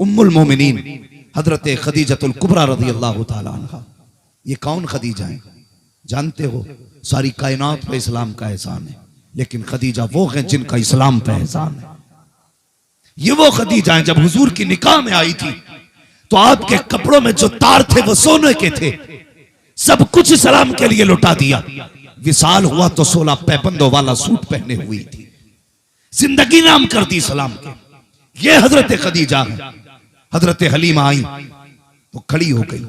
उम्मुल मोमिनीन हजरत खदीजतुल कुबरा रज़ियल्लाहु ताला अन्हा। ये कौन खदीजा है जानते हो? सारी कायनात पे इस्लाम का एहसान है, लेकिन खदीजा वो है जिनका इस्लाम पे एहसान है। ये वो खदीजा है, जब हुजूर की निकाह में आई थी तो आपके कपड़ों में जो तार थे वो सोने के थे, सब कुछ इस्लाम के लिए लुटा दिया। विसाल हुआ तो 16 पैबंदों वाला सूट पहने हुई थी, जिंदगी नाम कर दी इस्लाम के। ये हजरत खदीजा है। हजरत हलीमा आई तो खड़ी हो गई,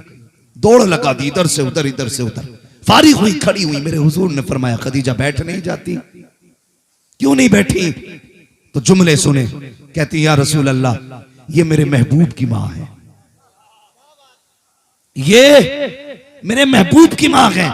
दौड़ लगा दी, इधर से उधर इधर से उधर, फारिग हुई, खड़ी हुई। मेरे हुजूर ने फरमाया खदीजा बैठ नहीं जाती? क्यों नहीं बैठी? तो जुमले सुने, कहती या रसूल अल्लाह, ये मेरे महबूब की मां है, ये मेरे महबूब की मां है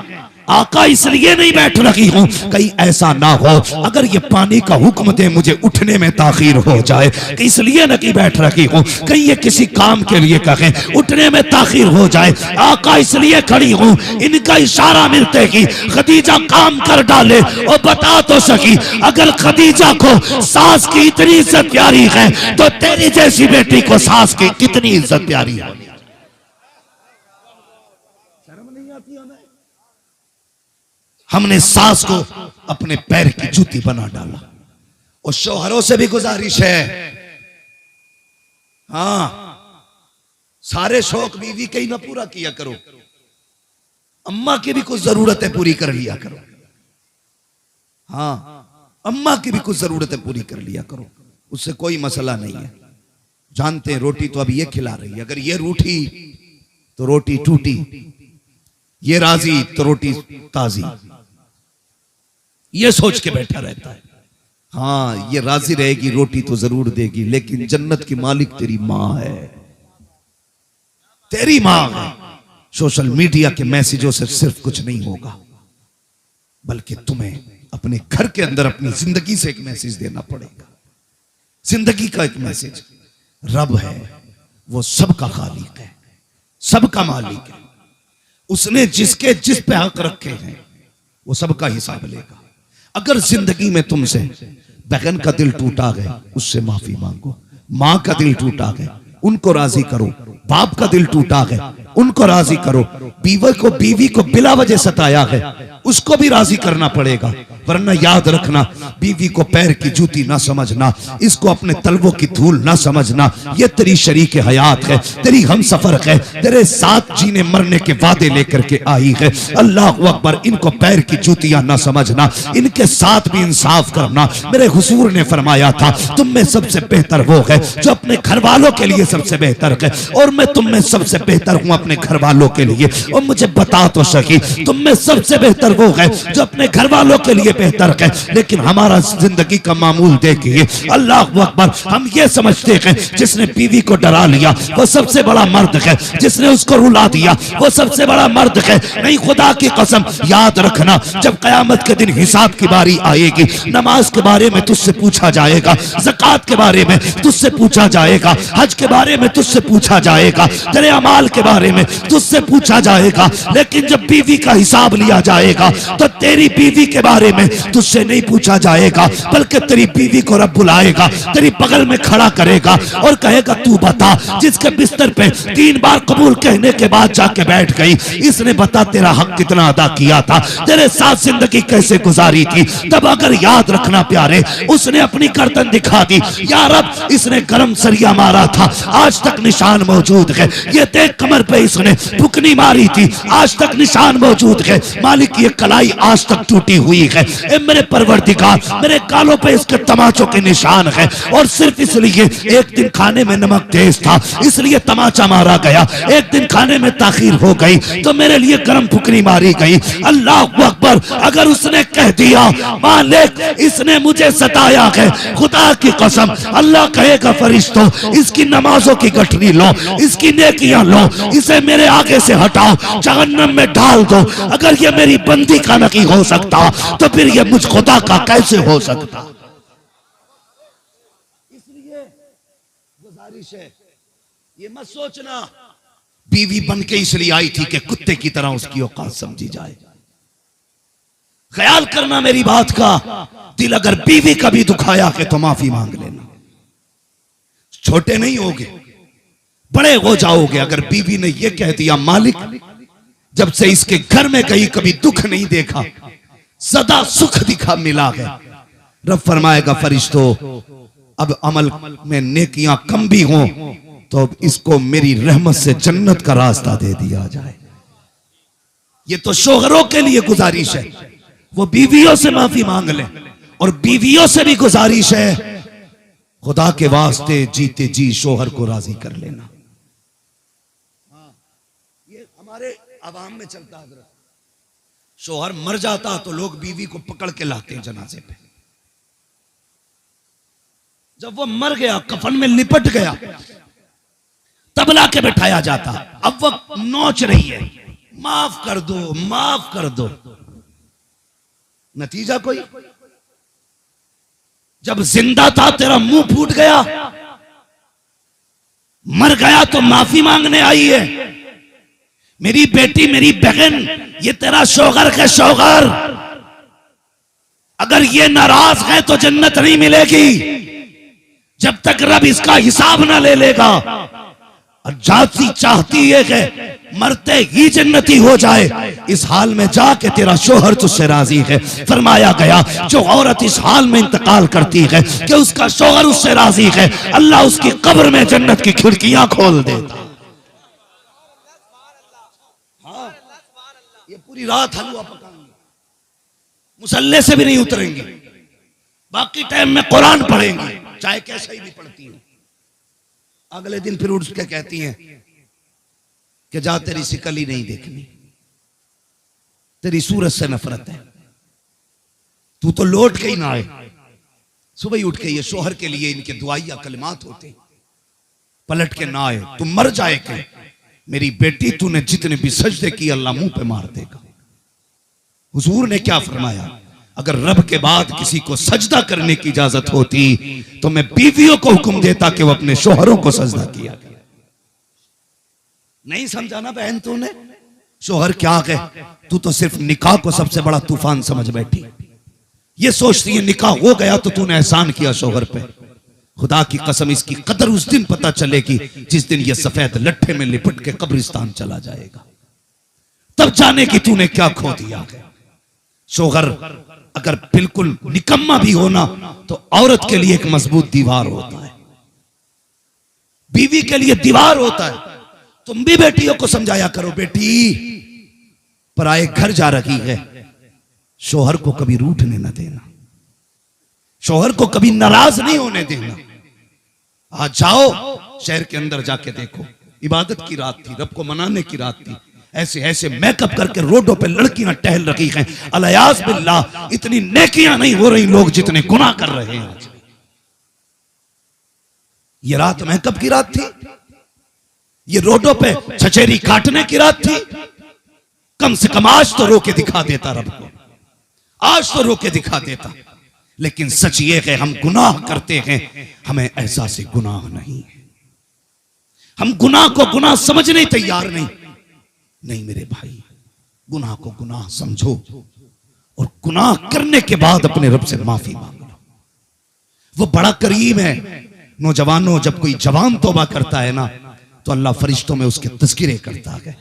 आका, इसलिए नहीं बैठ रही हूं कहीं ऐसा ना हो अगर ये पानी का हुक्म दे मुझे उठने में ताखीर हो जाए, इसलिए नहीं बैठ रही हूं कहीं ये किसी काम के लिए कहें उठने में ताखीर हो जाए, आका इसलिए खड़ी हूं। इनका इशारा मिलते ही खदीजा काम कर डाले और बता तो सकी, अगर खदीजा को सास की इतनी इज्जत प्यारी है तो तेरी जैसी बेटी को सास की कितनी इज्जत प्यारी है। हमने सास को अपने पैर की जूती बना डाला। और शौहरों से भी गुजारिश है, हाँ, सारे शौक बीवी के ही ना पूरा किया करो, अम्मा की भी कुछ जरूरतें पूरी कर लिया करो। हाँ, अम्मा की भी कुछ जरूरतें पूरी कर लिया करो, उससे कोई मसला नहीं है। जानते हैं रोटी तो अब ये खिला रही है, अगर ये रूठी तो रोटी टूटी, ये राजी तो रोटी ताजी, ये सोच के बैठा रहता है। हाँ, ये राजी रहेगी रोटी तो जरूर देगी, लेकिन जन्नत की मालिक तेरी मां है, तेरी मां है। सोशल मीडिया के मैसेजों से सिर्फ कुछ नहीं होगा, बल्कि तुम्हें अपने घर के अंदर अपनी जिंदगी से एक मैसेज देना पड़ेगा। जिंदगी का एक मैसेज, रब है वो सबका खालिक है, सबका मालिक है, उसने जिसके जिस पे हक रखे हैं वो सबका हिसाब लेगा। अगर जिंदगी में तुमसे बहन का दिल टूटा है उससे माफी मांगो, मां का दिल टूटा है उनको राजी करो, बाप का दिल टूटा है उनको राजी करो, बीवी को बिला वजह सताया है उसको भी राजी करना पड़ेगा, वरना याद रखना बीवी को पैर की जूती ना समझना, इसको अपने तलवों की धूल ना समझना, ये तेरी शरीक हयात है, तेरी हम सफर है, तेरे साथ जीने मरने के वादे लेकर के आई है। अल्लाह अकबर, इनको पैर की जूतियां ना समझना, इनके साथ भी इंसाफ करना। मेरे हुजूर ने फरमाया था तुम में सबसे बेहतर वो है जो अपने घर वालों के लिए सबसे बेहतर है, और मैं तुम में सबसे बेहतर हूं अपने घर वालों के लिए। और मुझे बता तो सकी, तुम में सबसे बेहतर वो है जो अपने घर वालों के लिए बेहतर है, लेकिन हमारा जिंदगी का मामूल देखिए, अल्लाह अकबर, हम ये समझते हैं जिसने बीवी को डरा लिया वो सबसे बड़ा मर्द है, जिसने उसको रुला दिया वो सबसे बड़ा मर्द है। नहीं, खुदा की कसम याद रखना, जब कयामत के दिन हिसाब की बारी आएगी, नमाज के बारे में तुझसे पूछा जाएगा, ज़कात के बारे में तुझसे पूछा जाएगा, हज के बारे में तुझसे पूछा जाएगा, तेरे अमाल के बारे में तुझसे पूछा जाएगा, लेकिन जब बीवी का हिसाब लिया जाएगा तो तेरी बीवी के बारे में तुझसे नहीं पूछा जाएगा, बल्कि तेरी बीवी को रब बुलाएगा, तेरी बगल में खड़ा करेगा और कहेगा तू बता, जिसके बिस्तर पे 3 बार कबूल कहने के बाद जाके बैठ गई, इसने बता तेरा हक कितना अदा किया था, तेरे साथ जिंदगी कैसे गुजारी थी। तब अगर याद रखना प्यारे, उसने अपनी गर्दन दिखा दी, या रब इसने गरम सरिया मारा था आज तक निशान मौजूद है, ये देख कमर पे इसने फुकनी मारी थी आज तक निशान मौजूद है, मालिक ये कलाई आज तक टूटी हुई है, ए मेरे परवरदिगार मेरे गालों पे इसके तमाचों के निशान है, और सिर्फ इसलिए एक दिन खाने में नमक तेज था इसलिए तमाचा मारा गया, एक दिन खाने में ताखीर हो गई तो मेरे लिए गर्म फुकनी मारी गई। अल्लाह अकबर, अगर उसने कह दिया मालिक इसने मुझे सताया है, खुदा की कसम अल्लाह कहेगा फरिश्तों इसकी नमाजों की गठरी लो, इसकी नेकियां लो, इसे मेरे आगे से हटाओ, जहन्नम में डाल दो। अगर ये मेरी बंदी का नहीं हो सकता तो फिर ये मुझ खुदा का कैसे हो सकता। इसलिए गुजारिश है, ये मत सोचना बीवी बन के इसलिए आई थी कि कुत्ते की तरह उसकी औकात समझी जाए। ख्याल करना मेरी बात का, दिल अगर बीवी का भी दुखाया है तो माफी मांग लेना, छोटे नहीं होगे, बड़े हो जाओगे। अगर बीवी ने यह कह दिया मालिक जब से इसके घर में कहीं कभी दुख नहीं देखा, सदा सुख दिखा मिला है, रब फरमाएगा फरिश्तों अब अमल में नेकियां कम भी हों तो अब इसको मेरी रहमत से जन्नत का रास्ता दे दिया जाए। ये तो शोहरों के लिए गुजारिश है, वो बीवियों से माफी मांग लें। और बीवियों से भी गुजारिश है, खुदा के वास्ते जीते जी शोहर को राजी कर लेना। ये हमारे अवाम में चलता है, शोहर मर जाता तो लोग बीवी को पकड़ के लाते हैं जनाजे पे। जब वो मर गया, कफन में लिपट गया, तब ला के बैठाया जाता। अब वो नोच रही है, माफ कर दो, माफ कर दो। नतीजा कोई? जब जिंदा था तेरा मुंह फूट गया, मर गया तो माफी मांगने आई है। मेरी बेटी, मेरी बहन, ये तेरा शौहर है, शौहर। अगर ये नाराज है तो जन्नत नहीं मिलेगी जब तक रब इसका हिसाब ना ले लेगा। और जाती चाहती है कि मरते ही जन्नती हो जाए, इस हाल में जाके तेरा शोहर तुझसे राजी है। फरमाया गया जो औरत इस हाल में इंतकाल करती है कि उसका शोहर उससे राजी है, अल्लाह उसकी कब्र में जन्नत की खिड़कियां खोल देता। हाँ, ये पूरी रात हलवा पकाएंगे, मुसल्ले से भी नहीं उतरेंगे, बाकी टाइम में कुरान पढ़ेंगे, चाहे कैसा ही भी पढ़ती है। अगले दिन फिर उठ के कहती हैं कि जा तेरी शिकल ही नहीं देखनी, तेरी सूरत से नफरत है, तू तो लौट के ही ना आए। सुबह ही उठ के ये शोहर के लिए इनके दुआइया कलिमात होते, पलट के ना आए, तू मर जाए के मेरी बेटी, तूने जितने भी सजदे किए अल्लाह मुंह पे मार देगा। हुजूर ने क्या फरमाया, अगर रब के बाद किसी को सजदा करने की इजाजत होती तो मैं बीवियों को हुक्म देता कि वो अपने शोहरों को सजदा किया। नहीं समझा ना बहन तूने, शोहर क्या है, तू तो सिर्फ निकाह को सबसे बड़ा तूफान समझ बैठी। ये सोचती है निकाह हो गया तो तूने एहसान किया शोहर पे। खुदा की कसम इसकी कदर उस दिन पता चलेगी जिस दिन ये सफेद लट्ठे में लिपट के कब्रिस्तान चला जाएगा, तब जाने की तूने क्या खो दिया है। शोहर अगर बिल्कुल निकम्मा भी होना तो औरत के लिए एक मजबूत दीवार होता है, बीवी के लिए दीवार होता है। तुम भी बेटियों को समझाया करो, बेटी पराए घर जा रही है, शोहर को कभी रूठने न देना, शोहर को कभी नाराज नहीं होने देना। आज जाओ शहर के अंदर जाके देखो, इबादत की रात थी, रब को मनाने की रात थी, ऐसे ऐसे मेकअप करके रोडों पे लड़कियां टहल रही हैं। अलियास बिल्लाह, इतनी नेकियां नहीं हो रही लोग जितने गुनाह कर रहे हैं आज। ये रात मेकअप की रात थी, ये रोडों पे छचेरी काटने की रात थी। कम से कम आज तो रोके दिखा देता रब को, आज तो रोके दिखा देता। लेकिन सच ये है हम गुनाह करते हैं, हमें एहसास गुनाह नहीं है, हम गुनाह को गुनाह समझने तैयार नहीं। नहीं मेरे भाई, गुनाह को गुनाह समझो और गुनाह करने के बाद अपने रब से माफी मांग लो। वो बड़ा करीम है। नौजवानों, जब कोई जवान तौबा करता है ना तो अल्लाह फरिश्तों में उसके तज़किरे करता है,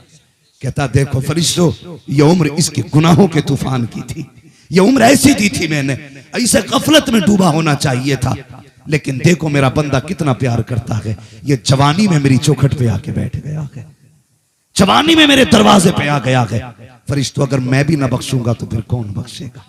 कहता देखो फरिश्तों, ये उम्र इसके गुनाहों के तूफान की थी, ये उम्र ऐसी दी थी मैंने, ऐसे गफलत में डूबा होना चाहिए था, लेकिन देखो मेरा बंदा कितना प्यार करता है, ये जवानी में मेरी चौखट पे आके बैठ गया है, जवानी में मेरे दरवाजे पे आ गया है। फरिश्तों अगर मैं भी ना बख्शूंगा तो फिर कौन बख्शेगा,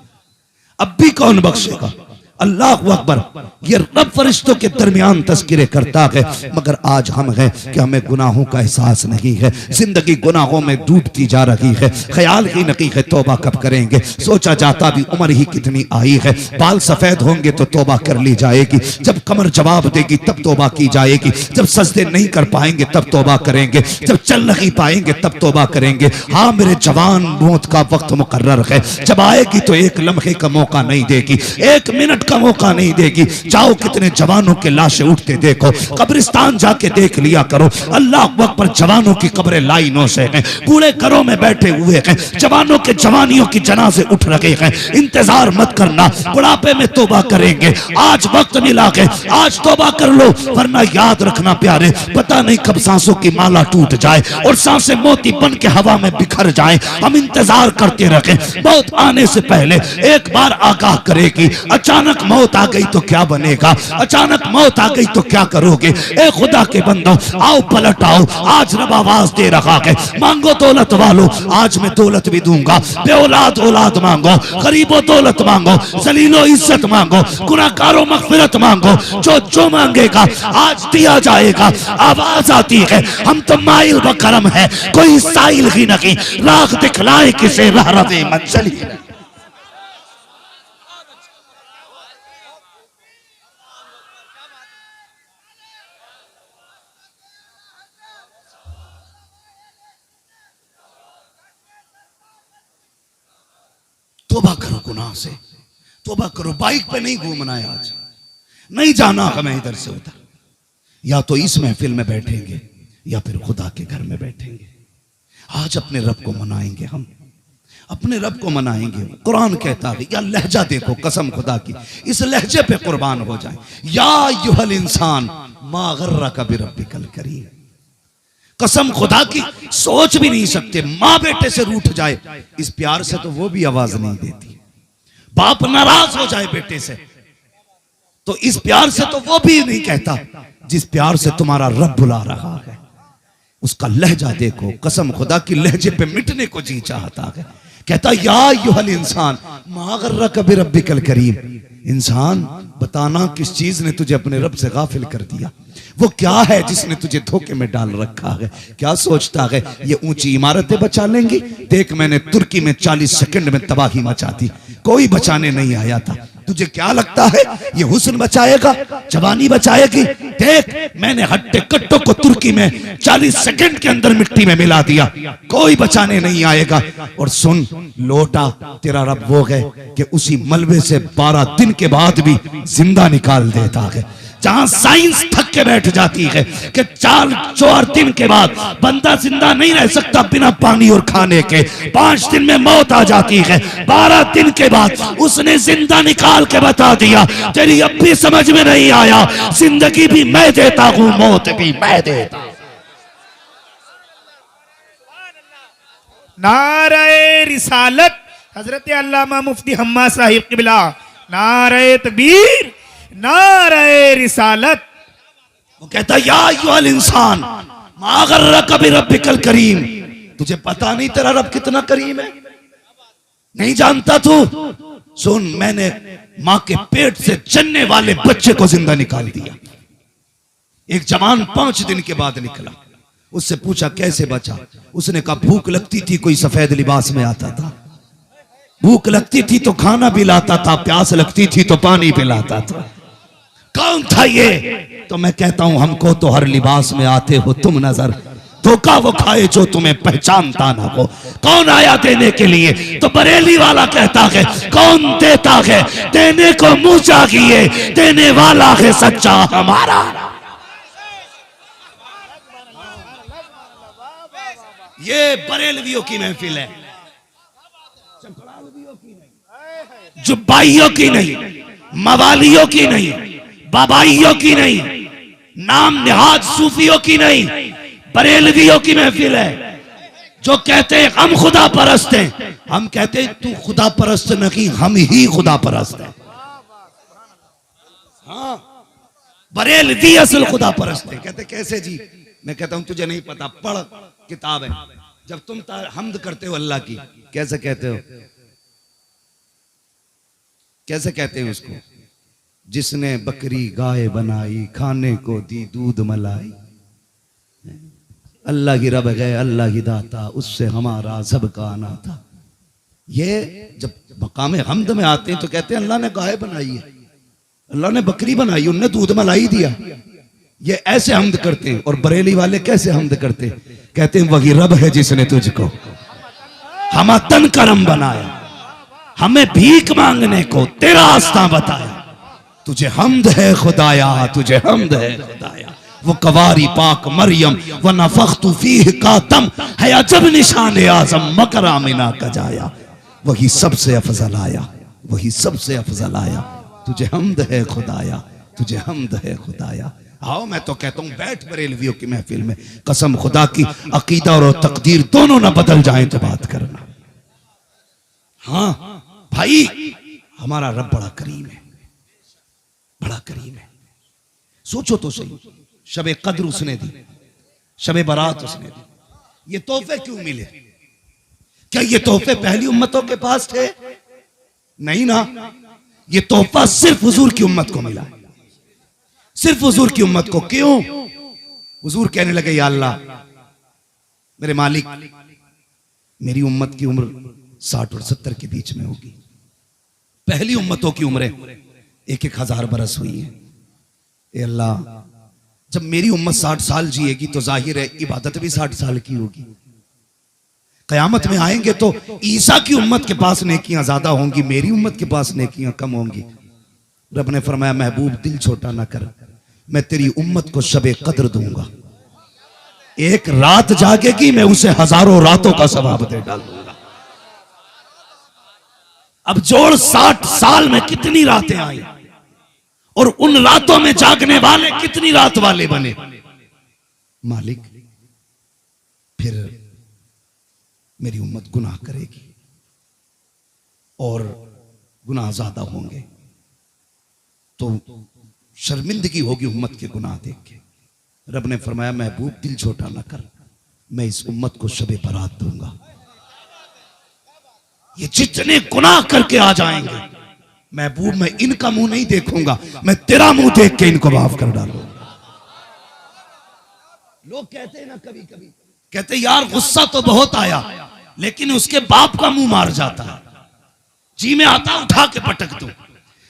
अब भी कौन बख्शेगा। अल्लाह अकबर। ये रब फरिश्तों के दरमियान तज़किरे करता है, मगर आज हम हैं कि हमें गुनाहों का एहसास नहीं है, जिंदगी गुनाहों में डूबती जा रही है, ख्याल ही नहीं है तौबा कब करेंगे। सोचा जाता भी उम्र ही कितनी आई है, बाल सफेद होंगे तो तौबा कर ली जाएगी, जब कमर जवाब देगी तब तौबा की जाएगी, जब सजदे नहीं कर पाएंगे तब तौबा करेंगे, जब चल नहीं पाएंगे तब तौबा करेंगे। हाँ मेरे जवान, मौत का वक्त मुकर्रर है, जब आएगी तो एक लम्हे का मौका नहीं देगी, एक मिनट का मौका नहीं देगी। जाओ कितने जवानों के लाशें उठते देखो, कब्रिस्तान जाके देख लिया करो। अल्लाह अकबर, जवानों की कब्रें लाइनों से हैं, बूढ़े घरों में बैठे हुए हैं, जवानों के जवानियों की जनाजे उठ रहे हैं। इंतजार मत करना, बुढ़ापे में तौबा करेंगे। आज वक्त मिला है, आज तौबा कर लो, वरना याद रखना प्यारे, पता नहीं कब सांसों की माला टूट जाए और सांसें मोती बन के हवा में बिखर जाए। हम इंतजार करते रहे, मौत आने से पहले एक बार आगाह करेगी। अचानक मौत आ गई तो क्या बनेगा, अचानक मौत आ गई तो क्या करोगे। ए खुदा के बंदो, आओ पलट आओ। आज रब आवाज दे रहा है, मांगो दौलत वालों, आज मैं दौलत भी दूंगा। बेऔलाद औलाद मांगो, गरीबो दौलत मांगो, जलीलो इज्जत मांगो, गुनाहगारों मगफिरत मांगो। जो जो मांगेगा आज दिया जाएगा। आवाज आती है, हम तो माइल बकरम है, कोई साइल ही नहीं, राख दिखलाए किसे रहरते मंजली। तौबा करो गुनाह से, तौबा करो। बाइक पे नहीं घूमना है, आज नहीं जाना हमें इधर से उधर। या तो इस महफिल में बैठेंगे या फिर खुदा के घर में बैठेंगे। आज अपने रब को मनाएंगे, हम अपने रब को मनाएंगे। कुरान कहता है, या लहजा देखो, कसम खुदा की, इस लहजे पे कुर्बान हो जाए। या युहल इंसान मा गर्रका बिरब्बिकल करीम। कसम खुदा की, सोच भी नहीं सकते माँ बेटे से रूठ जाए, इस प्यार से तो वो भी आवाज नहीं देती। बाप नाराज हो जाए बेटे से तो इस प्यार से तो वो भी नहीं कहता जिस प्यार से तुम्हारा रब बुला रहा है। उसका लहजा देखो, कसम खुदा की, लहजे पे मिटने को जी चाहता है। कहता या युहल इंसान मा गर्रका बिरब्बिकल करीम। इंसान, बताना किस चीज ने तुझे अपने रब से गाफिल कर दिया। वो क्या है जिसने तुझे धोखे में डाल रखा है। क्या सोचता है ये ऊंची इमारतें बचा लेंगी। देख, मैंने तुर्की में 40 सेकंड में तबाही मचा दी, कोई बचाने नहीं आया था। तुझे क्या लगता है ये हुस्न बचाएगा, जवानी बचाएगी। देख, मैंने हट्टे कट्टों को तुर्की में 40 सेकंड के अंदर मिट्टी में मिला दिया, कोई बचाने नहीं आएगा। और सुन, लौटा तेरा रब वो है कि उसी मलबे से 12 दिन के बाद भी जिंदा निकाल देता है। जहां साइंस थक के बैठ जाती है कि 4 दिन के बाद बंदा जिंदा नहीं रह सकता बिना पानी और खाने के, 5 दिन में मौत आ जाती है, 12 दिन के बाद उसने जिंदा निकाल के बता दिया, तेरी अब भी समझ में नहीं आया, जिंदगी भी मैं देता हूं, मौत भी मैं देता हूं। नारे रिसालत, हजरत अल्लामा मुफ्ती हम्मा साहिब किबला। नारे तकबीर, नारे रिसालत। वो कहता या अय्युहल इंसान मा गर्रका बिरब्बिकल करीम। तुझे पता नहीं तेरा रब कितना करीम है, नहीं जानता तू। सुन, मैंने मां के पेट से जन्ने वाले बच्चे को जिंदा निकाल दिया। एक जवान 5 दिन के बाद निकला, उससे पूछा कैसे बचा। उसने कहा भूख लगती थी, कोई सफेद लिबास में आता था, भूख लगती थी तो खाना पिलाता था, प्यास लगती थी तो पानी पिलाता था। कौन था ये? तो मैं कहता हूं हमको तो हर लिबास में आते हो तुम नजर, धोखा वो खाए जो तुम्हें पहचानता ना हो। कौन आया देने के लिए? तो बरेली वाला कहता है कौन देता है, देने को मुंह चाहिए, देने वाला है सच्चा हमारा। ये बरेलवियों की महफिल है, जुब्बाइयों की नहीं, मवालियों की नहीं, बाबाइयों की नहीं, नाम निहाद सूफियों की नहीं, बरेलवियों की महफिल है। जो कहते हैं हम खुदा परस्त हैं, हम कहते हैं तू खुदा परस्त नहीं, हम ही खुदा परस्त हैं। हाँ, बरेलवी असल खुदा परस्त है। कहते कैसे जी? मैं कहता हूं तुझे नहीं पता, पढ़ किताब है। जब तुम हम्द करते हो अल्लाह की, कैसे कहते हो? कैसे कहते हैं उसको? जिसने बकरी गाय बनाई, खाने को दी दूध मलाई, अल्लाह की रब गए अल्लाह की दाता, उससे हमारा सबका नाता। ये जब मकाम हम्द में आते हैं तो कहते हैं अल्लाह ने गाय बनाई है, अल्लाह ने बकरी बनाई, उनने दूध मलाई दिया। ये ऐसे हम्द करते हैं। और बरेली वाले कैसे हम्द करते हैं? कहते हैं वही रब है जिसने तुझको हम तन करम बनाया, हमें भीख मांगने को तेरा रास्ता बताया। तुझे हमद है खुदाया, तुझे हमद है खुदाया। वो कवारी पाक मरियम व नफख्तु फीह का तम है अजब निशान आजम मकरा मिना कजाया। वही सबसे अफजल आया, वही सबसे अफजल आया। तुझे हमद है खुदाया, तुझे हमद है खुदाया। आओ मैं तो कहता हूं बैठ बरेलवियों की महफिल में, कसम खुदा की अकीदा और तकदीर दोनों ना बदल जाए तो बात करना। हाँ भाई, हमारा रब बड़ा करीम है, बड़ा करीम है। सोचो तो सही, शबे कद्र उसने दी, शबे बारात उसने दी, ये तोहफे क्यों मिले? क्या ये तोहफे पहली उम्मतों के पास थे? नहीं ना, ये तोहफा सिर्फ हुजूर की उम्मत को मिला, सिर्फ हुजूर की उम्मत को। क्यों? हुजूर कहने लगे, या अल्लाह मेरे मालिक, मेरी उम्मत की उम्र 60 और 70 के बीच में होगी। पहली उम्मतों की उम्रें 1-1000 बरस हुई है। ए अल्लाह, जब मेरी उम्मत 60 साल जिएगी तो जाहिर है इबादत भी 60 साल की होगी। कयामत में आएंगे तो ईसा की उम्मत के पास नेकियां ज्यादा होंगी, मेरी उम्मत के पास नेकियां कम होंगी। रब ने फरमाया, महबूब दिल छोटा ना कर, मैं तेरी उम्मत को शबे कद्र दूंगा। एक रात जागेगी, मैं उसे हजारों रातों का सवाब दे डालूंगा। अब जोड़ 60 साल में कितनी रातें आई और उन रातों में जागने वाले कितनी रात वाले बने। मालिक, फिर मेरी उम्मत गुनाह करेगी और गुनाह ज्यादा होंगे तो शर्मिंदगी होगी उम्मत के गुनाह देख के। रब ने फरमाया, महबूब दिल छोटा ना कर, मैं इस उम्मत को शबे बरात दूंगा। ये जितने गुनाह करके आ जाएंगे, महबूब मैं इनका मुंह नहीं देखूंगा, मैं तेरा मुंह देख के इनको माफ कर डालूंगा। लोग कहते हैं ना, कभी कभी कहते यार गुस्सा तो बहुत आया, लेकिन उसके बाप का मुंह मार जाता है। जी में आता उठा के पटक दो,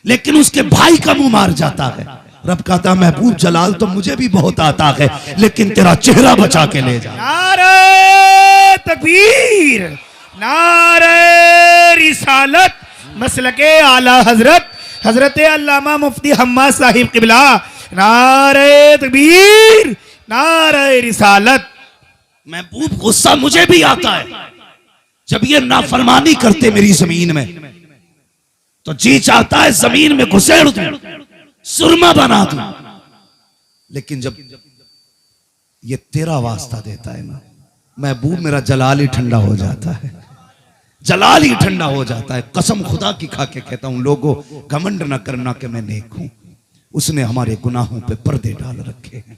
लेकिन उसके भाई का मुंह मार जाता है। रब कहता, महबूब जलाल तो मुझे भी बहुत आता है, लेकिन तेरा चेहरा बचा के ले जा। नारे तकबीर, नारे रिसालत, मसलके आला हजरत हजरत अल्लामा मुफ्ती हम्मा साहिब किबला। नारे तकबीर, नारे रिसालत। महबूब गुस्सा मुझे भी आता है, जब ये नाफरमानी करते मेरी जमीन में तो जी चाहता है जमीन में घुसेड़ दूं, सुरमा बना दूं। लेकिन जब ये तेरा वास्ता देता है ना महबूब, मेरा जलाल ही ठंडा हो जाता है, जलाल ही ठंडा हो जाता है। कसम खुदा की खा के कहता हूं, लोगों घमंड न करना कि मैं नेक हूं। उसने हमारे गुनाहों पे पर्दे डाल रखे हैं,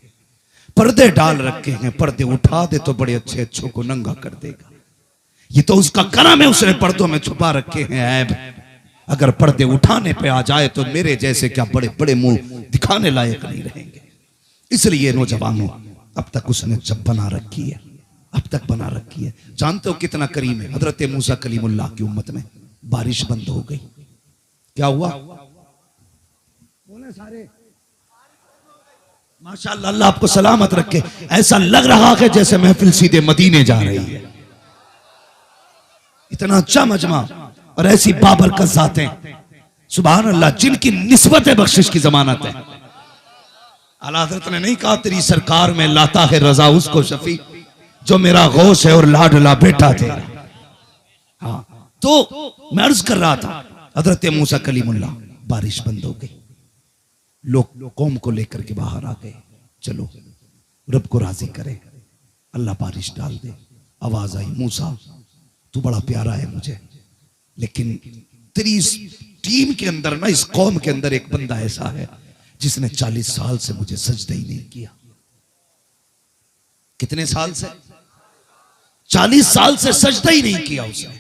पर्दे डाल रखे हैं। पर्दे उठा दे तो बड़े अच्छे अच्छों को नंगा कर देगा। ये तो उसका करम है, उसने पर्दों में छुपा रखे हैं ऐब। अगर पर्दे उठाने पे आ जाए तो मेरे जैसे क्या बड़े बड़े मुंह दिखाने लायक नहीं रहेंगे। इसलिए नौजवानों, अब तक उसने जब बना रखी है, अब तक बना रखी है। जानते हो कितना करीम है? हजरत मूसा कलीमुल्लाह की उम्मत में बारिश बंद हो गई, क्या हुआ? बोले सारे माशाअल्लाह, अल्लाह आपको सलामत रखे। ऐसा लग रहा है जैसे महफिल सीधे मदीने जा रही है। इतना अच्छा मजमा और ऐसी बाबरकत ज़ातें, सुभान अल्लाह, जिनकी निस्बत बख्शिश की जमानत है। आला हज़रत ने नहीं कहा तेरी सरकार में लाता है रजा उसको शफी जो मेरा गौस है और लाडला बेटा तेरा। हाँ, तो मैं अर्ज कर रहा था, हजरत मूसा कलीमुल्लाह, बारिश बंद हो गई, लोग कौम को लेकर के बाहर आ गए। चलो रब को राजी करे, अल्लाह बारिश डाल दे। आवाज आई, मूसा तू बड़ा प्यारा है मुझे, लेकिन तेरी इस टीम के अंदर ना, इस कौम के अंदर एक बंदा ऐसा है जिसने 40 साल से मुझे सजदा ही नहीं किया। कितने साल से? 40 साल से सजदा ही नहीं किया उसने।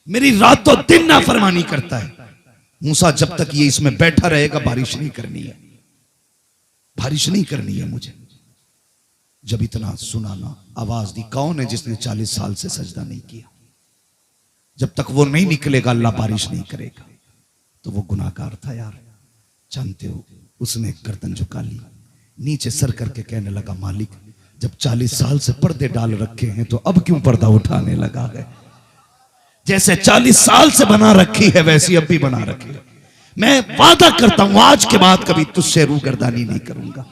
मेरी रातों दिन नाफरमानी करता है। मूसा जब तक ये इसमें बैठा रहेगा बारिश नहीं करनी है, बारिश नहीं करनी है मुझे। जब इतना सुना ना, आवाज दी, कौन है जिसने 40 साल से सजदा नहीं किया? जब तक वो नहीं निकलेगा अल्लाह बारिश नहीं करेगा। तो वो गुनाहगार था यार, जानते हो। उसने गर्दन झुका ली, नीचे सर करके कहने लगा, मालिक जब 40 साल से पर्दे डाल रखे हैं तो अब क्यों पर्दा उठाने लगा है? जैसे 40 साल से बना रखी है वैसी अब भी बना रखी है। मैं वादा करता हूं आज के बाद कभी तुझसे रूगर्दानी नहीं करूंगा,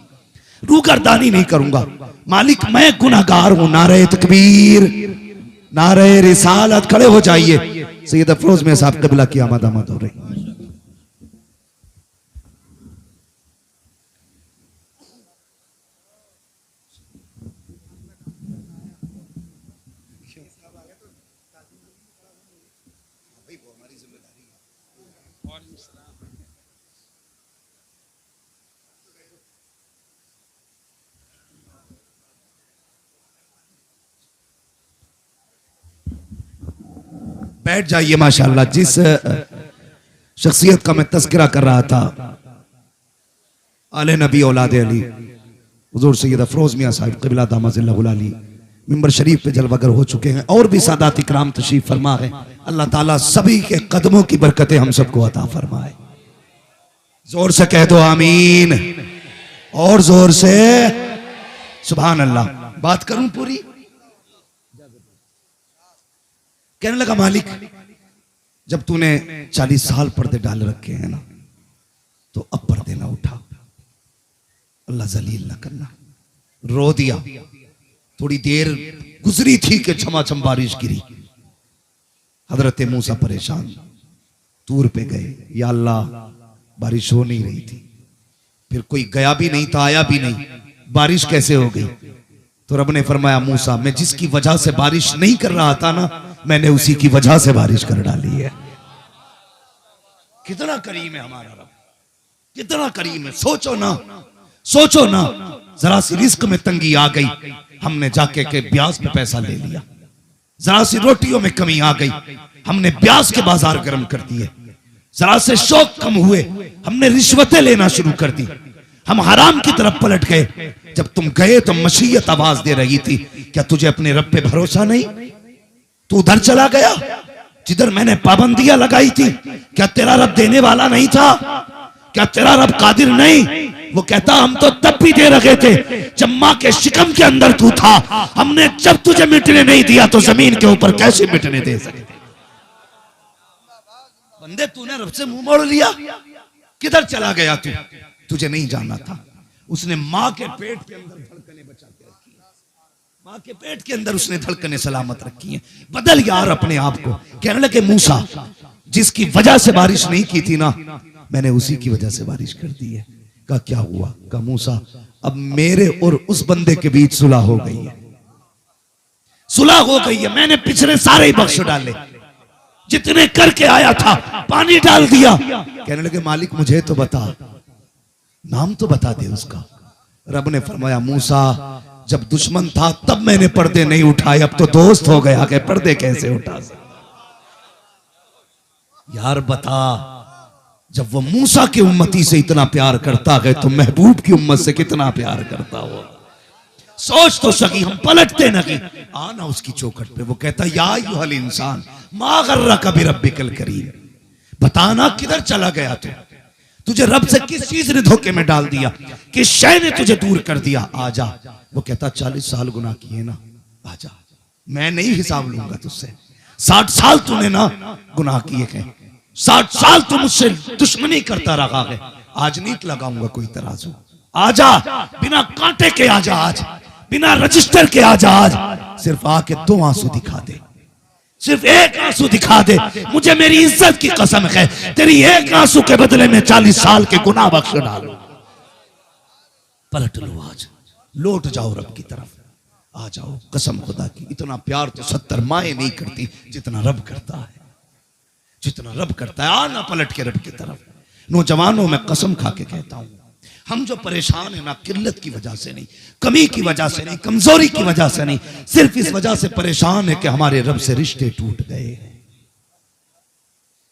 रूगर्दानी नहीं करूंगा। मालिक मैं गुनाहगार हूं। नारे तकबीर, नारे रिसालत। खड़े हो जाइए। सैयद अफरोज में साहब कबिला की आमद आमद हो रही। बैठ जाइए। माशाअल्लाह, जिस शख्सियत का मैं तस्करा कर रहा था, आले नबी औलाद अली हुजूर सैयद अफरोज मियां साहब क़िबला दामजिल्लहुल अली मिंबर शरीफ पे जलवागर हो चुके हैं और भी सादात इकराम तशरीफ फरमा है। अल्लाह ताला सभी के कदमों की बरकतें हम सबको अता फरमाए। जोर से कह दो आमीन, और जोर से सुभान अल्लाह। बात करूं पूरी? कहने लगा मालिक जब तूने 40 साल पर्दे डाल रखे हैं ना, तो अब पर्दे ना उठा, अल्लाह जलील ना करना। रो दिया। थोड़ी देर गुजरी थी कि छमाछम बारिश गिरी। हजरत मूसा परेशान तूर पे गए, या अल्लाह बारिश हो नहीं रही थी। फिर कोई गया भी नहीं था, आया भी नहीं, बारिश कैसे हो गई? तो रब ने फरमाया मूसा, मैं जिसकी वजह से बारिश नहीं कर रहा था ना, मैंने उसी की वजह से बारिश कर डाली है। कितना करीम है हमारा रब, कितना करीम है। सोचो ना, सोचो ना, जरा सी रिस्क में तंगी आ गई, हमने जाके के ब्याज पे पैसा ले लिया। जरा सी रोटियों में कमी आ गई, हमने ब्याज के बाजार गर्म कर दिए। जरा से शौक कम हुए, हमने रिश्वतें लेना शुरू कर दी। हम हराम की तरफ पलट गए। जब तुम गए तो मशीयत आवाज दे रही थी, क्या तुझे अपने रब पे भरोसा नहीं? तू उधर चला गया जिधर मैंने पाबंदियां लगाई थी। क्या तेरा रब देने वाला नहीं था? क्या तेरा रब कादिर नहीं? वो कहता हम तो तब भी दे रखे थे जब मां के शिकम के अंदर तू था। हमने जब तुझे मिटने नहीं दिया तो जमीन के ऊपर कैसे मिटने दे सके? बंदे तूने रब से मुंह मोड़ लिया, किधर चला गया तू? तुझे नहीं जानना था। उसने मां के पेट के अंदर धड़कने बचा के रखी है, मां के पेट के अंदर उसने धड़कने सलामत रखी हैं। बदल यार अपने आप को। कहने लगे मूसा जिसकी वजह से बारिश नहीं की थी ना, मैंने उसी की वजह से बारिश कर दी है। कहा क्या हुआ? कहा मूसा अब मेरे और उस बंदे के बीच सुलह हो गई है, सुलह हो गई है। मैंने पिछले सारे ही बख्श डाले, जितने करके आया था पानी डाल दिया। कहने लगे मालिक मुझे तो बता, नाम तो बता दे उसका। रब ने फरमाया मूसा जब दुश्मन था तब मैंने पर्दे नहीं उठाए, अब तो दोस्त हो गया कि पर्दे कैसे उठा सकता? यार बता, जब वो मूसा की उम्मती से इतना प्यार करता है तो महबूब की उम्मत से कितना प्यार करता हो। सोच तो सकी, हम पलटते नहीं। आना उसकी चौखट पे, वो कहता या अय्युहल इंसान मा गर्रका बिरब्बिकल करीम। बताना किधर चला गया तू? तुझे रब से किस चीज ने धोखे में डाल दिया, किस शय ने तुझे दूर कर दिया? आजा। वो कहता 40 साल गुनाह किए ना, आजा, मैं नहीं हिसाब लूंगा तुझसे। 60 साल तूने ना गुनाह किए हैं, 60 साल तू मुझसे दुश्मनी करता रहा है, आज नहीं लगाऊंगा कोई तराजू। आजा, बिना कांटे के आजा, आज बिना रजिस्टर के आजा, आज सिर्फ आके 2 आंसू दिखा दे, सिर्फ एक आंसू दिखा दे। मुझे मेरी इज्जत की कसम है, तेरी एक आंसू के बदले में 40 साल के गुनाह बख्श डालो। पलट लो, आज लौट जाओ रब की तरफ, आ जाओ। कसम खुदा की, इतना प्यार तो 70 माएं नहीं करती जितना रब करता है, जितना रब करता है। आना पलट के रब की तरफ। नौजवानों में कसम खा के कहता हूं, हम जो परेशान है ना, किल्लत की वजह से नहीं, कमी की वजह से नहीं, कमजोरी की वजह से नहीं, सिर्फ इस वजह से परेशान है कि हमारे रब से रिश्ते टूट गए हैं।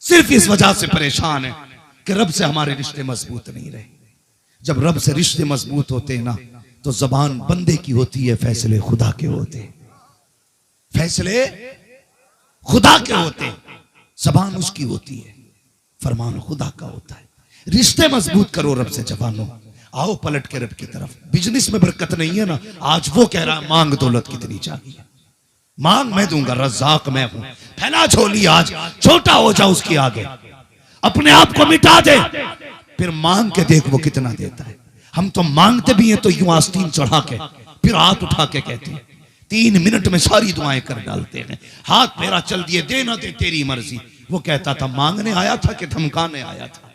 सिर्फ इस वजह से परेशान है कि रब से हमारे रिश्ते मजबूत नहीं रहे। जब रब से रिश्ते मजबूत होते हैं ना, तो जबान बंदे की होती है, फैसले खुदा के होते, फैसले खुदा के होते, जबान उसकी होती है, फरमान खुदा का होता है। रिश्ते मजबूत करो रब से जवानों। आओ पलट के रब की तरफ। बिजनेस में बरकत नहीं है ना, आज वो कह रहा मांग दौलत कितनी चाहिए, मांग मैं दूंगा, रज़ाक मैं हूं। फैला झोली, आज छोटा हो जा उसके आगे। अपने आप को मिटा दे, फिर मांग के देख वो कितना देता है। हम तो मांगते भी हैं तो यूं आस्तीन चढ़ा के, फिर हाथ उठा के कहते हैं 3 मिनट में सारी दुआएं कर डालते हैं। हाथ मेरा चल दिए, दे ना दे तेरी मर्जी। वो कहता था मांगने आया था कि धमकाने आया था।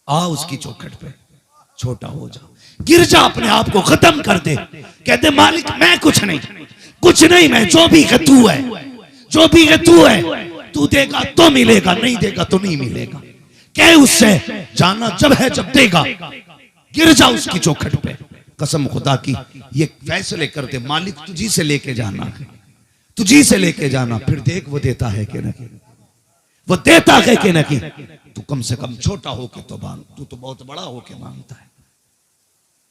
आ उसकी चौखट पे छोटा हो जा, गिर जा, अपने आप को खत्म कर दे, कहते मालिक मैं कुछ नहीं, मैं जो भी है तू है, जो भी है तू है, तू देगा तो मिलेगा, नहीं देगा तो नहीं मिलेगा। कह उससे जाना जब है जब देगा, गिर जा उसकी चौखट पे। कसम खुदा की ये फैसले कर दे, मालिक तुझी से लेके जाना है, तुझी से लेके जाना, फिर देख वो देता है कि नहीं, वो देता है कि नहीं। तू कम से कम छोटा होके तो मांग, तू तो बहुत बड़ा होके मांगता है।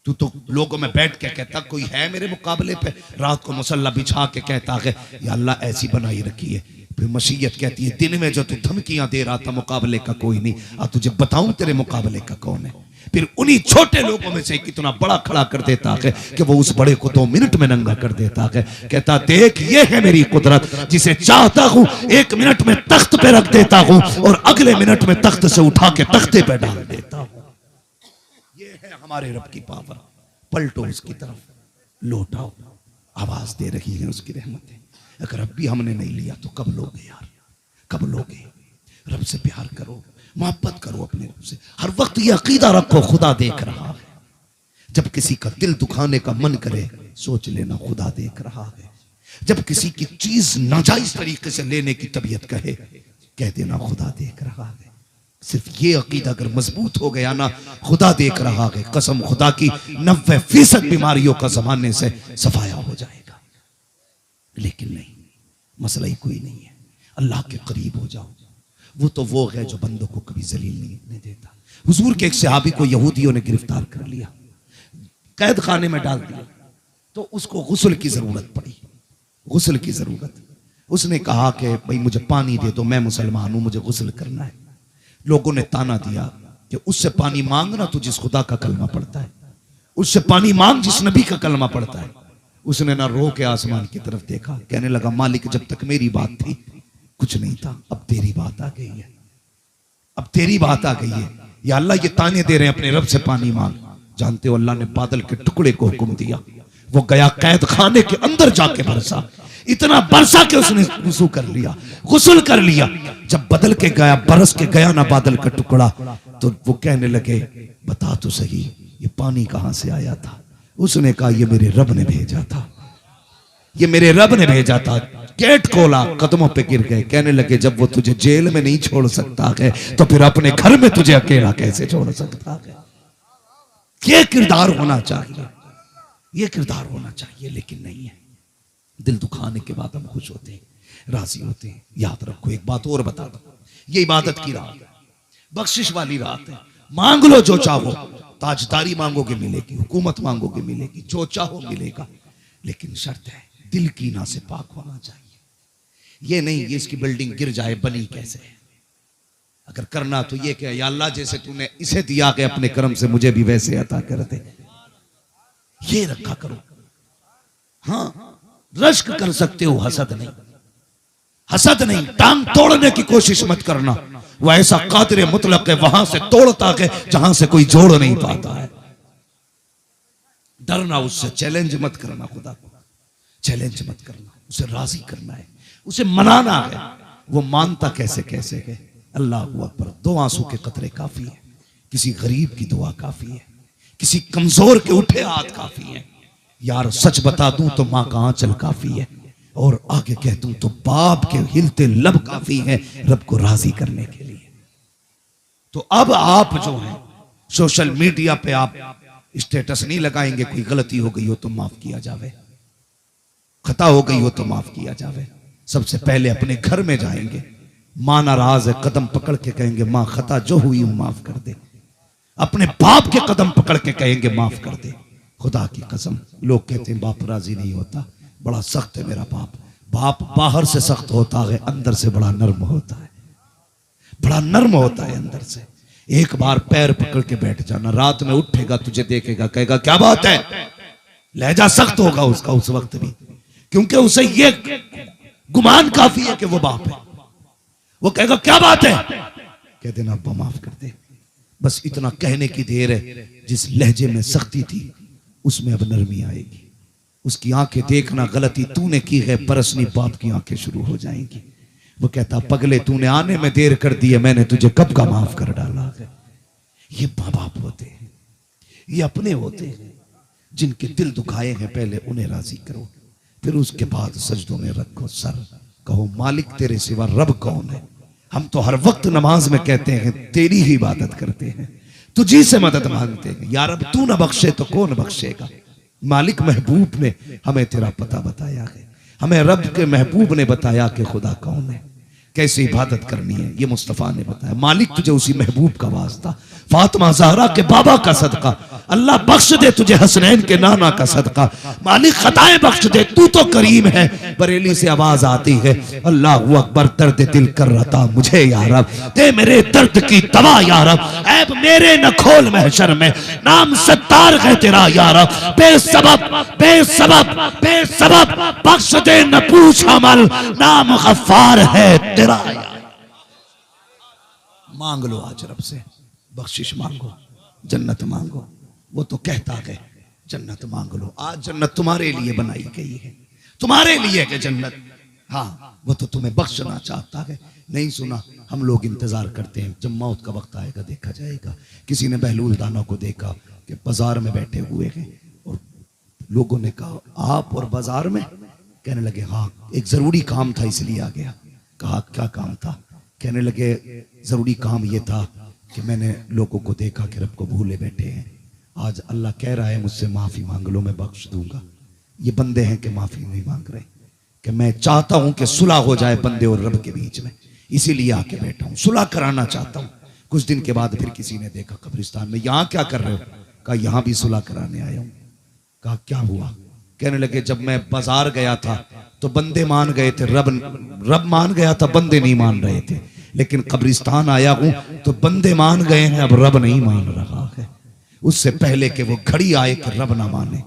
तू तो लोगों में बैठ के कहता कोई है मेरे मुकाबले पे, रात को मुसल्ला बिछा के कहता है या अल्लाह ऐसी बनाई रखी है। फिर मशीयत कहती है दिन में जो तू धमकियां दे रहा था मुकाबले का कोई नहीं, आ तुझे बताऊं तेरे मुकाबले का कौन है। फिर उन्हीं छोटे लोगों में से कितना बड़ा खड़ा कर देता है कि वो उस बड़े को 2 मिनट में नंगा कर देता है। कहता देख ये है मेरी कुदरत, जिसे चाहता हूं 1 मिनट में तख्त पे रख देता हूं और अगले मिनट में तख्त से उठा के तख्ते पे डाल देता हूं। ये है हमारे रब की पावर। पलटो उसकी तरफ, लौटाओ, आवाज दे रही है उसकी रहमतें। अगर अब भी हमने नहीं लिया तो कब लोगे यार, कब लोगे। रब से प्यार करो, मोहब्बत करो अपने रब से। हर वक्त ये अकीदा रखो खुदा देख रहा है। जब किसी का दिल दुखाने का मन करे सोच लेना खुदा देख रहा है। जब किसी की चीज नाजायज तरीके से लेने की तबीयत कहे, कह देना खुदा देख रहा है। सिर्फ ये अकीदा अगर मजबूत हो गया ना, खुदा देख रहा है, कसम खुदा की 90% बीमारियों का जमाने से सफाया हो जाएगा। लेकिन नहीं, मसला ही कोई नहीं है। अल्लाह के करीब हो जाओ, वो है जो बंदों को कभी जलील नहीं देता। हुजूर के एक सहाबी को यहूदियों ने गिरफ्तार कर लिया, कैद खाने में डाल दिया, तो उसको गुस्ल की जरूरत पड़ी, गुस्ल की जरूरत। उसने कहा कि भाई मुझे पानी दे दो, मैं मुसलमान हूं, मुझे गुस्ल करना है। लोगों ने ताना दिया कि उससे पानी मांगना तो जिस खुदा का कलमा पड़ता है, उससे पानी मांग जिस नबी का कलमा पड़ता है। उसने ना रो के आसमान की तरफ देखा, कहने लगा मालिक जब तक मेरी बात थी कुछ नहीं था, अब तेरी बात आ गई है, अब तेरी बात आ गई है। या अल्लाह ये ताने दे रहे हैं अपने रब से पानी मांग। जानते हो अल्लाह ने बादल के टुकड़े को हुक्म दिया, वो गया कैद खाने के अंदर जाके बरसा, इतना बरसा के उसने वुज़ू कर लिया, गुस्ल कर लिया। जब बदल के गया, बरस के गया ना बादल का टुकड़ा, तो वो कहने लगे बता तो सही ये पानी कहां से आया था। उसने कहा ये मेरे रब ने भेजा था, ये मेरे रब ने भेजा था। गेट खोला, कदमों पे गिर गए, कहने लगे जब वो तुझे जेल में नहीं छोड़ सकता है तो फिर अपने घर में तुझे अकेला कैसे छोड़ सकता है। ये किरदार होना चाहिए, ये किरदार होना चाहिए, लेकिन नहीं है। दिल दुखाने के बाद हम खुश होते हैं, राजी होते हैं। याद रखो एक बात और बता दो, ये इबादत की रात है, बख्शिश वाली रात है। मांग लो जो चाहो, ताजदारी मांगोगे मिलेगी, हुकूमत मांगोगे मिलेगी, जो चाहो मिलेगा, लेकिन शर्त है दिल कीना से पाक होना चाहिए। ये नहीं ये इसकी बिल्डिंग गिर जाए बनी कैसे। अगर करना तो ये क्या, या अल्लाह जैसे तूने इसे दिया कि अपने कर्म से मुझे भी वैसे अता कर दे, ये रखा करो। हाँ रश्क कर सकते हो, हसद नहीं, हसद नहीं। टांग तोड़ने की कोशिश मत करना, वो ऐसा कादिर मुतलक है, वहां से तोड़ता है जहां से कोई जोड़ नहीं पाता है। डरना उससे, चैलेंज मत करना, खुदा को चैलेंज मत करना, उसे राजी करना है, उसे मनाना है। वो मानता कैसे कैसे है। अल्लाह अकबर। 2 आंसू के कतरे काफी है, किसी गरीब की दुआ काफी है, किसी कमजोर के उठे हाथ काफी है। यार सच बता दूं तो मां का आंचल काफी है, और आगे कह दूं तो बाप के हिलते लब काफी है रब को राजी करने के लिए। तो अब आप जो है सोशल मीडिया पे आप स्टेटस नहीं लगाएंगे, कोई गलती हो गई हो तो माफ किया जावे, खता हो गई हो तो माफ किया जावे। सबसे पहले अपने घर में जाएंगे, मां नाराज है, कदम पकड़ के कहेंगे मां खता जो हुई हूं माफ कर दे। अपने बाप के कदम पकड़ के कहेंगे माफ कर दे। खुदा की कसम, लोग कहते हैं बाप राजी नहीं होता, बड़ा सख्त है मेरा बाप। बाप बाहर से सख्त होता है, अंदर से बड़ा नर्म होता है, बड़ा नर्म होता है अंदर से। एक बार पैर पकड़ के बैठ जाना, रात में उठेगा तुझे देखेगा कहेगा क्या बात है, लहजा सख्त होगा उसका उस वक्त भी, क्योंकि उसे ये गुमान काफी है कि वो बाप है। वो कहेगा क्या बात है, कह देना अब्बा माफ कर दे। बस इतना कहने की देर है, जिस लहजे में सख्ती थी उसमें अब नरमी आएगी। उसकी आंखें देखना, गलती तूने की है, बरसनी बाप की आंखें शुरू हो जाएंगी। वो कहता पगले तूने आने में देर कर दी है, मैंने तुझे कब का माफ कर डाला है। ये माँ बाप होते हैं, ये अपने होते हैं, जिनके दिल दुखाए हैं पहले उन्हें राजी करो, फिर उसके बाद सजदों में रखो सर, कहो मालिक तेरे सिवा रब कौन है। हम तो हर वक्त नमाज में कहते हैं तेरी ही इबादत करते हैं, तुझी से मदद मांगते हैं, यार अब तू ना बख्शे तो कौन बख्शेगा। मालिक महबूब ने हमें तेरा पता बताया है, हमें रब के महबूब ने बताया कि खुदा कौन है, कैसे इबादत करनी है, ये मुस्तफ़ा ने बताया। मालिक तुझे उसी महबूब का वास्ता, फातिमा ज़हरा के बाबा का सदका, अल्लाह बख्श दे तुझे हसनैन के नाना का सदका। मालिक खताएं बख्श दे, तू तो करीम है। बरेली से आवाज आती है अल्लाहू अकबर, दर्द दिल कर रहा मुझे या रब, दे मेरे दर्द की दवा या रब, ऐब मेरे न खोल महशर में, नाम सत्तार है तेरा या रब, बेसबब बेसबब बेसबब बख्श दे न पूछ अमल, नाम गफ्फार है तेरा। मांग लो आज रब से, बख्शिश मांगो, जन्नत मांगो। वो तो कहता है जन्नत मांग लो, आज जन्नत तुम्हारे लिए बनाई गई है, तुम्हारे लिए है जन्नत। हाँ वो तो तुम्हें बख्शना चाहता है। नहीं सुना, हम लोग इंतजार करते हैं जब मौत का वक्त आएगा देखा जाएगा। किसी ने बहलूल दाना को देखा कि बाजार में बैठे हुए हैं और लोगों ने कहा आप और बाजार में, कहने लगे हाँ एक जरूरी काम था इसलिए आ गया। कहा क्या काम था? कहने लगे जरूरी काम ये था कि मैंने लोगों को देखा कि रब को भूले बैठे हैं, आज अल्लाह कह रहा है मुझसे माफी मांग लो मैं बख्श दूंगा। ये बंदे हैं कि माफी नहीं मांग रहे, कि मैं चाहता हूं कि सुलह हो जाए बंदे और रब के बीच में, इसीलिए आके बैठा हूं, सुलह कराना चाहता हूं। कुछ दिन के बाद फिर किसी ने देखा कब्रिस्तान में, यहां क्या कर रहे हो? कहा यहां भी सुलह कराने आया हूं। कहा क्या हुआ? कहने लगे जब मैं बाजार गया था तो बंदे मान गए थे, रब मान गया था, बंदे नहीं मान रहे थे, लेकिन कब्रिस्तान आया हूं तो बंदे मान गए हैं, अब रब नहीं मान रहा है। उससे पहले कि वो घड़ी आए कि रब ना माने,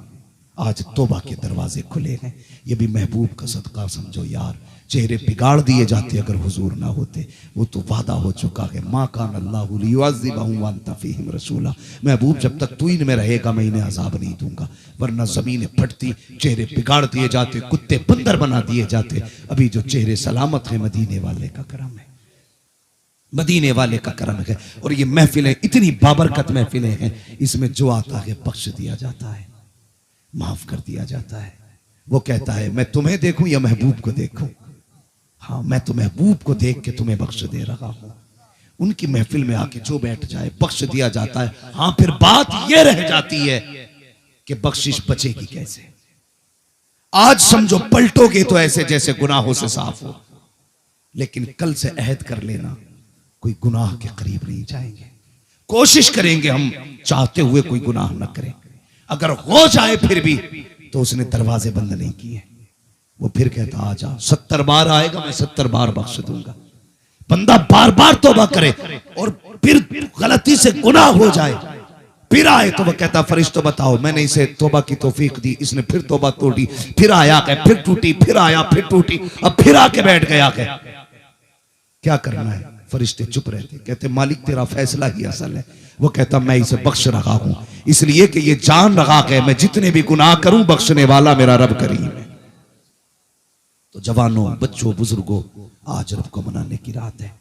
आज तौबा के दरवाजे खुले हैं। ये भी महबूब का सदका समझो यार। चेहरे बिगाड़ दिए जाते अगर हुजूर ना होते, वो तो वादा हो चुका है मा कान अल्लाहु लियुअज़्ज़िबहुम व अंत फ़ीहिम रसूला। महबूब जब तक तू इनमें रहेगा मैं इन्हें अजाब नहीं दूंगा, वरना जमीनें फटती, चेहरे बिगाड़ दिए जाते, कुत्ते बंदर बना दिए जाते। अभी जो चेहरे सलामत है मदीने वाले का करम है, मदीने वाले का करम है। और ये महफिलें इतनी बाबरकत महफिलें हैं, इसमें जो आता है बख्श दिया जाता है, माफ कर दिया जाता है। वो कहता है मैं तुम्हें देखूं या महबूब को देखूं? हाँ मैं तो महबूब को देख के तुम्हें बख्श दे रहा हूं। उनकी महफिल में आके जो बैठ जाए बख्श दिया जाता है। हाँ फिर बात यह रह जाती है कि बख्शिश बचेगी कैसे। आज समझो पलटोगे तो ऐसे जैसे गुनाहों से साफ हो, लेकिन कल से अहद कर लेना कोई गुनाह के करीब नहीं जाएंगे। कोशिश करेंगे हम चाहते हुए कोई गुनाह न करें, अगर हो जाए फिर भी तो उसने दरवाजे बंद नहीं किए। वो फिर कहता आ जा, 70 बार आएगा मैं 70 बार बख्श दूंगा। बंदा बार बार तौबा करे और फिर गलती से गुनाह हो जाए, फिर आए तो वो कहता फरिश्तों बताओ मैंने इसे तौबा की तौफीक दी, इसने फिर तौबा तोड़ी, फिर आया है, फिर टूटी, फिर आया, फिर टूटी, अब फिर आके बैठ गया है। क्या करना है? फरिश्ते चुप रहते, कहते मालिक तेरा फैसला ही असल है। वो कहता मैं इसे बख्श रहा हूं इसलिए कि ये जान रहा है मैं जितने भी गुनाह करूं बख्शने वाला मेरा रब करीम है। तो जवानों, बच्चों, बुजुर्गों, आज रब को मनाने की रात है।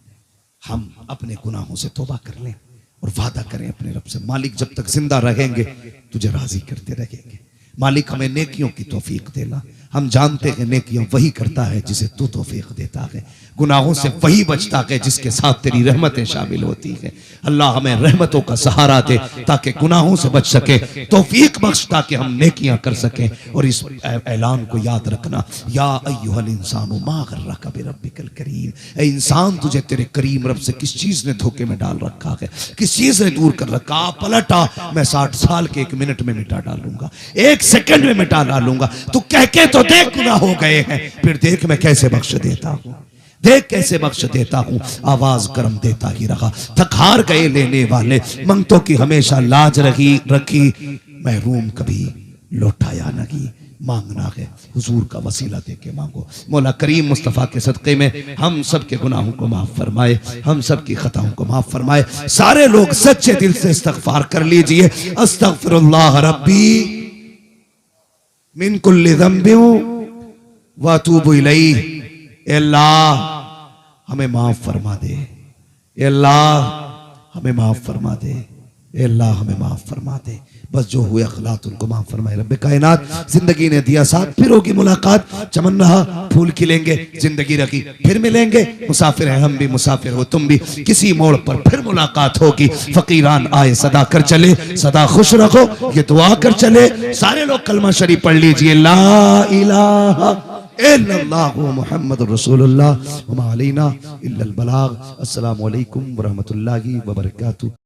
हम अपने गुनाहों से तौबा कर लें और वादा करें अपने रब से, मालिक जब तक जिंदा रहेंगे तुझे राजी करते रहेंगे। मालिक हमें नेकियों की तौफीक देना। हम जानते हैं नेकियां वही करता है जिसे तू तौफीक देता है, गुनाहों से वही बचता है जिसके साथ तेरी रहमतें शामिल होती है। अल्लाह हमें रहमतों का सहारा दे ताकि गुनाहों से बच सके, तौफीक बख्श ताकि हम नेकियां कर सकें। और इस ऐलान को याद रखना, या अय्युहल इंसानु मा गर्रका बिरब्बिकल करीम, ऐ इंसान तुझे तेरे करीम रब से किस चीज ने धोखे में डाल रखा है, किस चीज ने दूर कर रखा। पलटा, मैं 60 साल के 1 मिनट में मिटा डालूंगा, 1 सेकंड में मिटा डालूंगा। तू कह के तो देख गुनाह हो गए हैं, फिर देख मैं कैसे बख्श देता हूं, देख कैसे बख्श देता हूं। आवाज करम देता ही रहा, थक हार गए लेने वाले, मंगतों की हमेशा लाज रखी, महरूम कभी लौटाया नहीं। मांगना है, हुजूर का वसीला दे के मांगो। मौला करीम मुस्तफ़ा के सदक़े में हम सब के गुनाहों को माफ़ फरमाए, हम सब की खताओं को माफ़ फरमाए। सारे लोग सच्चे दिल से इस्तग़फ़ार कर लीजिए। अस्तग़फ़िरुल्लाह रब्बी मिन कुल्लि ज़ंबिन व अतूबु इलैह। ए अल्लाह हमें माफ़ फरमा दे, ए अल्लाह हमें माफ़ फरमा दे, ए अल्लाह हमें माफ़ फरमा दे। बस जो हुए अखलात उनको माफ़ फरमाए रब्बे कायनात। जिंदगी ने दिया साथ, फिर होगी मुलाकात। चमन रहा फूल खिलेंगे, जिंदगी रखी फिर मिलेंगे। मुसाफिर हैं हम भी, मुसाफिर हो तुम भी, किसी मोड़ पर फिर मुलाकात होगी। फकीरान आए सदा कर चले, सदा खुश रखो ये दुआ कर चले। सारे लोग कलमा शरीफ पढ़ लीजिए, ला इलाहा इल्लल्लाहु मुहम्मदुर रसूलुल्लाह व मा अलैना इल्लल बलाग। अस्सलामु अलैकुम व रहमतुल्लाहि व बरकातुहू।